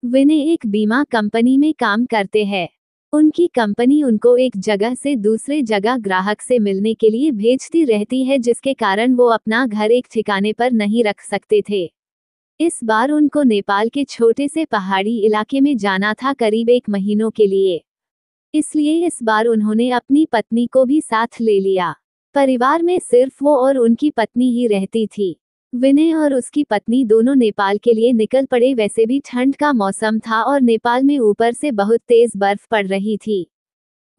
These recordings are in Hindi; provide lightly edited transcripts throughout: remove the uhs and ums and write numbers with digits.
विनय एक बीमा कंपनी में काम करते हैं। उनकी कंपनी उनको एक जगह से दूसरे जगह ग्राहक से मिलने के लिए भेजती रहती है, जिसके कारण वो अपना घर एक ठिकाने पर नहीं रख सकते थे। इस बार उनको नेपाल के छोटे से पहाड़ी इलाके में जाना था, करीब 1 महीनों के लिए। इसलिए इस बार उन्होंने अपनी पत्नी को भी साथ ले लिया। परिवार में सिर्फ वो और उनकी पत्नी ही रहती थी। विनय और उसकी पत्नी दोनों नेपाल के लिए निकल पड़े। वैसे भी ठंड का मौसम था और नेपाल में ऊपर से बहुत तेज बर्फ पड़ रही थी।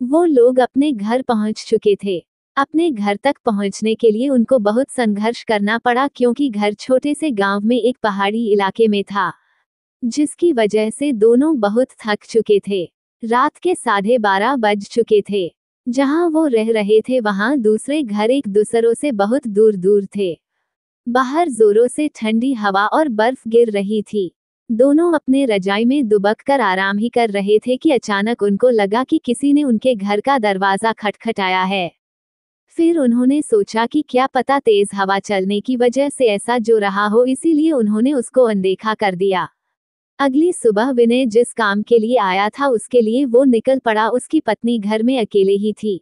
वो लोग अपने घर पहुंच चुके थे। अपने घर तक पहुंचने के लिए उनको बहुत संघर्ष करना पड़ा, क्योंकि घर छोटे से गांव में एक पहाड़ी इलाके में था, जिसकी वजह से दोनों बहुत थक चुके थे। रात के 12:30 बज चुके थे। जहां वो रह रहे थे वहां दूसरे घर एक दूसरों से बहुत दूर दूर थे। बाहर जोरों से ठंडी हवा और बर्फ गिर रही थी। दोनों अपने रजाई में दुबक कर आराम ही कर रहे थे कि अचानक उनको लगा कि किसी ने उनके घर का दरवाजा खटखटाया है। फिर उन्होंने सोचा कि क्या पता तेज हवा चलने की वजह से ऐसा जो रहा हो, इसीलिए उन्होंने उसको अनदेखा कर दिया। अगली सुबह विनय जिस काम के लिए आया था उसके लिए वो निकल पड़ा। उसकी पत्नी घर में अकेले ही थी।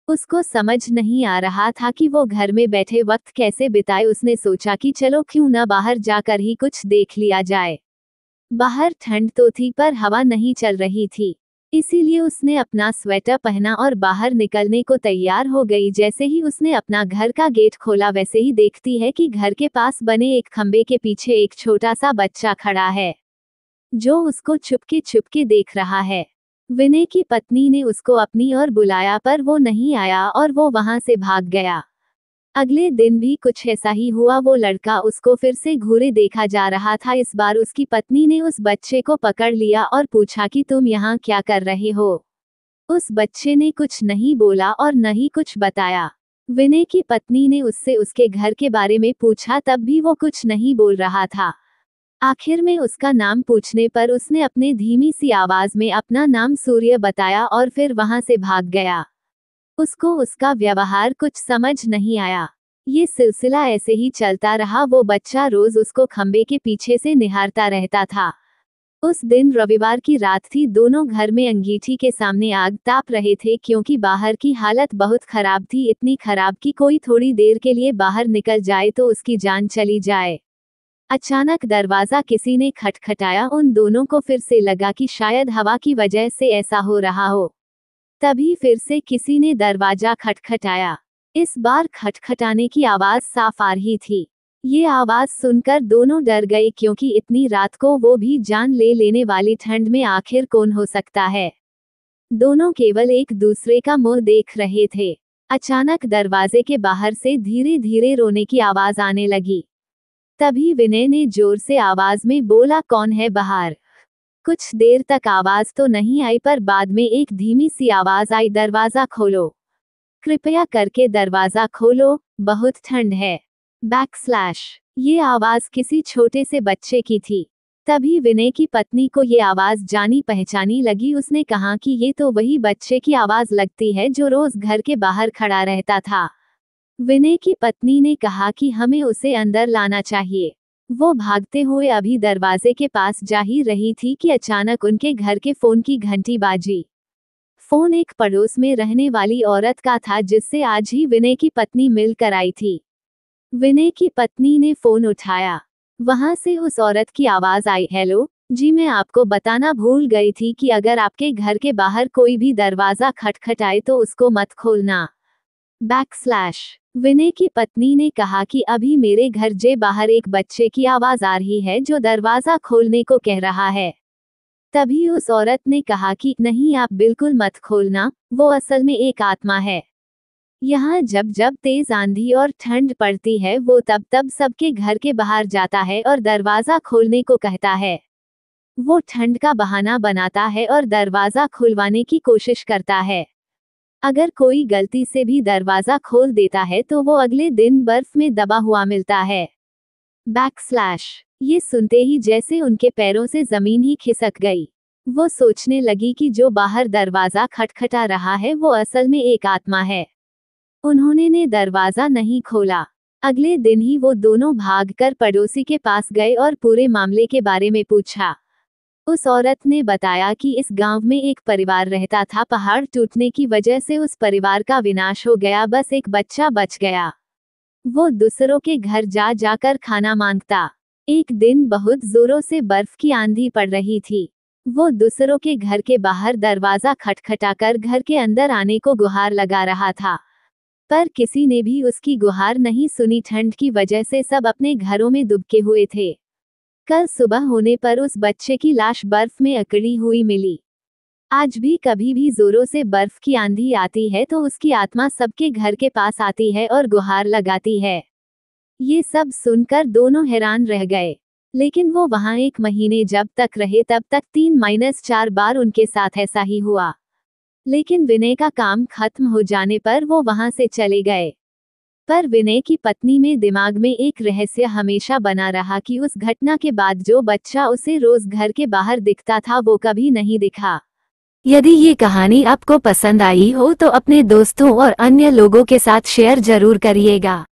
उसको समझ नहीं आ रहा था कि वो घर में बैठे वक्त कैसे बिताए। उसने सोचा कि चलो क्यों न बाहर जाकर ही कुछ देख लिया जाए। बाहर ठंड तो थी पर हवा नहीं चल रही थी, इसीलिए उसने अपना स्वेटर पहना और बाहर निकलने को तैयार हो गई। जैसे ही उसने अपना घर का गेट खोला, वैसे ही देखती है कि घर के पास बने एक खंबे के पीछे एक छोटा सा बच्चा खड़ा है, जो उसको चुपके चुपके देख रहा है। विनय की पत्नी ने उसको अपनी ओर बुलाया पर वो नहीं आया और वो वहां से भाग गया। अगले दिन भी कुछ ऐसा ही हुआ। वो लड़का उसको फिर से घूरे देखा जा रहा था। इस बार उसकी पत्नी ने उस बच्चे को पकड़ लिया और पूछा कि तुम यहाँ क्या कर रहे हो। उस बच्चे ने कुछ नहीं बोला और न ही कुछ बताया। विनय की पत्नी ने उससे उसके घर के बारे में पूछा, तब भी वो कुछ नहीं बोल रहा था। आखिर में उसका नाम पूछने पर उसने अपने धीमी सी आवाज में अपना नाम सूर्य बताया और फिर वहां से भाग गया। उसको उसका व्यवहार कुछ समझ नहीं आया। ये सिलसिला ऐसे ही चलता रहा। वो बच्चा रोज उसको खंबे के पीछे से निहारता रहता था। उस दिन रविवार की रात थी। दोनों घर में अंगीठी के सामने आग ताप रहे थे, क्योंकि बाहर की हालत बहुत खराब थी, इतनी खराब कि कोई थोड़ी देर के लिए बाहर निकल जाए तो उसकी जान चली जाए। अचानक दरवाजा किसी ने खटखटाया। उन दोनों को फिर से लगा कि शायद हवा की वजह से ऐसा हो रहा हो। तभी फिर से किसी ने दरवाजा खटखटाया। इस बार खटखटाने की आवाज साफ आ रही थी। ये आवाज सुनकर दोनों डर गए, क्योंकि इतनी रात को, वो भी जान ले लेने वाली ठंड में, आखिर कौन हो सकता है। दोनों केवल एक दूसरे का मुंह देख रहे थे। अचानक दरवाजे के बाहर से धीरे धीरे रोने की आवाज आने लगी। तभी विनय ने जोर से आवाज में बोला, कौन है बाहर। कुछ देर तक आवाज तो नहीं आई, पर बाद में एक धीमी सी आवाज आई, दरवाजा खोलो, कृपया करके दरवाजा खोलो, बहुत ठंड है। ये आवाज किसी छोटे से बच्चे की थी। तभी विनय की पत्नी को ये आवाज जानी पहचानी लगी। उसने कहा कि ये तो वही बच्चे की आवाज लगती है जो रोज घर के बाहर खड़ा रहता था। विनय की पत्नी ने कहा कि हमें उसे अंदर लाना चाहिए। वो भागते हुए अभी दरवाजे के पास जा ही रही थी कि अचानक उनके घर के फोन की घंटी बाजी। फोन एक पड़ोस में रहने वाली औरत का था, जिससे आज ही विनय की पत्नी मिलकर आई थी। विनय की पत्नी ने फोन उठाया। वहां से उस औरत की आवाज आई, हेलो जी, मैं आपको बताना भूल गई थी कि अगर आपके घर के बाहर कोई भी दरवाजा खटखटाए तो उसको मत खोलना। विनय की पत्नी ने कहा कि अभी मेरे घर जे बाहर एक बच्चे की आवाज आ रही है जो दरवाजा खोलने को कह रहा है। तभी उस औरत ने कहा कि नहीं, आप बिल्कुल मत खोलना, वो असल में एक आत्मा है। यहाँ जब जब तेज आंधी और ठंड पड़ती है, वो तब तब सबके घर के बाहर जाता है और दरवाजा खोलने को कहता है। वो ठंड का बहाना बनाता है और दरवाजा खुलवाने की कोशिश करता है। अगर कोई गलती से भी दरवाजा खोल देता है तो वो अगले दिन बर्फ में दबा हुआ मिलता है। ये सुनते ही जैसे उनके पैरों से जमीन ही खिसक गई। वो सोचने लगी कि जो बाहर दरवाजा खटखटा रहा है वो असल में एक आत्मा है। उन्होंने ने दरवाजा नहीं खोला। अगले दिन ही वो दोनों भागकर पड़ोसी के पास गए और पूरे मामले के बारे में पूछा। उस औरत ने बताया कि इस गांव में एक परिवार रहता था। पहाड़ टूटने की वजह से उस परिवार का विनाश हो गया, बस एक बच्चा बच गया। वो दूसरों के घर जा जाकर खाना मांगता। एक दिन बहुत जोरों से बर्फ की आंधी पड़ रही थी। वो दूसरों के घर के बाहर दरवाजा खटखटाकर घर के अंदर आने को गुहार लगा रहा था, पर किसी ने भी उसकी गुहार नहीं सुनी। ठंड की वजह से सब अपने घरों में दुबके हुए थे। कल सुबह होने पर उस बच्चे की लाश बर्फ में अकड़ी हुई मिली। आज भी कभी भी जोरों से बर्फ की आंधी आती है तो उसकी आत्मा सबके घर के पास आती है और गुहार लगाती है। ये सब सुनकर दोनों हैरान रह गए। लेकिन वो वहां 1 महीने जब तक रहे तब तक 3-4 बार उनके साथ ऐसा ही हुआ। लेकिन विनय का काम खत्म हो जाने पर वो वहां से चले गए। पर विनय की पत्नी में दिमाग में एक रहस्य हमेशा बना रहा कि उस घटना के बाद जो बच्चा उसे रोज घर के बाहर दिखता था वो कभी नहीं दिखा। यदि ये कहानी आपको पसंद आई हो तो अपने दोस्तों और अन्य लोगों के साथ शेयर जरूर करिएगा।